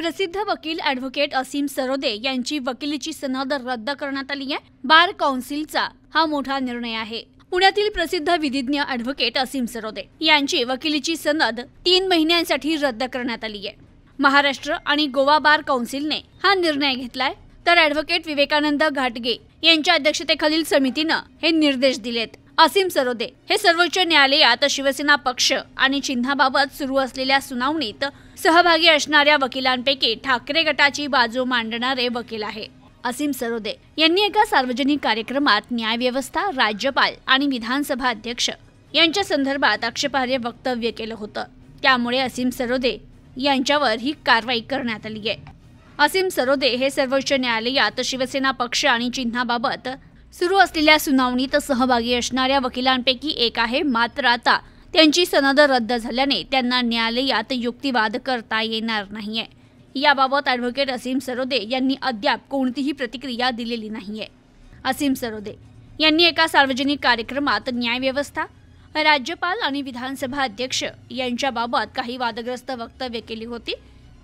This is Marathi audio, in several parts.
प्रसिद्ध वकील ॲडव्होकेट असीम सरोदे यांची वकिलीची सनद रद्द करण्यात आली आहे। बार कौन्सिलचा हा मोठा निर्णय आहे। पुण्यातील प्रसिद्ध विधिज्ञ ॲडव्होकेट असीम सरोदे यांची वकिलीची सनद 3 महिन्यांसाठी रद्द करण्यात आली आहे। महाराष्ट्र आणि गोवा बार कौन्सिलने हा निर्णय घेतलाय, तर ॲडव्होकेट विवेकानंद घाटगे यांच्या अध्यक्षतेखालील समितीने हे निर्देश दिलेत। असीम सरोदे हे सर्वोच्च न्यायालयात शिवसेना पक्ष आणि चिन्हाबाबत सुरू असलेल्या सुनावणीत सहभागी असणाऱ्या वकिलांपैकी ठाकरे गटाची बाजू मांडणारे वकील आहे। असीम सरोदे यांनी एका सार्वजनिक कार्यक्रमात न्यायव्यवस्था, राज्यपाल आणि विधानसभा अध्यक्ष यांच्या संदर्भात आक्षेपार्ह वक्तव्य केलं होतं। त्यामुळे असीम सरोदे यांच्यावर ही कारवाई करण्यात आली आहे। असीम सरोदे हे सर्वोच्च न्यायालयात शिवसेना पक्ष आणि चिन्हाबाबत सुरू असलेल्या सुनावणीत सहभागी असणाऱ्या वकिलांपैकी एक आहे। मात्र आता त्यांची सनद रद्द झाल्याने त्यांना न्यायालयात युक्तिवाद करता येणार नाहीये। याबाबत ॲडव्होकेट असीम सरोदे यांनी अद्याप कोणतीही प्रतिक्रिया दिलेली नाहीये। असीम सरोदे यांनी एका सार्वजनिक कार्यक्रमात न्यायव्यवस्था, राज्यपाल आणि विधानसभा अध्यक्ष यांच्याबाबत काही वादग्रस्त वक्तव्य केली होती।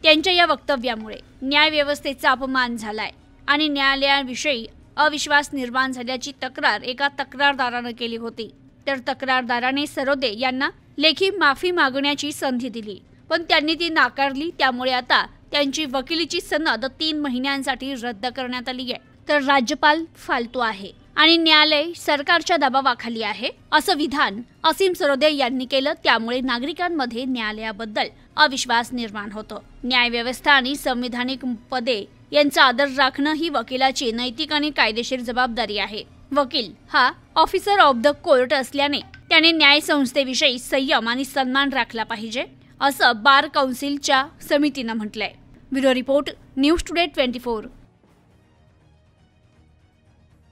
त्यांच्या या वक्तव्यामुळे न्यायव्यवस्थेचा अपमान झालाय आणि न्यायालयाविषयी अविश्वास निर्माण झाल्याची तक्रार एका तक्रारदाराने केली होती। तर तक्रारदाराने सरोदे यांना लेखी माफी मागण्याची संधी दिली, पण त्यांनी ती नाकारली। त्यामुळे आता त्यांची वकिलीची सनद 3 महिन्यांसाठी रद्द करण्यात आली आहे। तर राज्यपाल फालतू आहे आणि न्यायालय सरकारच्या दबावाखाली आहे असं विधान असीम सरोदे यांनी केलं। त्यामुळे नागरिकांमध्ये न्यायालयाबद्दल अविश्वास निर्माण होतो। न्यायव्यवस्था आणि संविधानिक पदे यांचा आदर राखणं ही वकिलाची नैतिक आणि कायदेशीर जबाबदारी आहे। वकील हा ऑफिसर ऑफ द कोर्ट असल्याने त्याने न्याय संस्थेविषयी संयम आणि सन्मान राखला पाहिजे, असं बार कौन्सिलच्या समितीनं म्हटलंय। Bureau report, news today 24।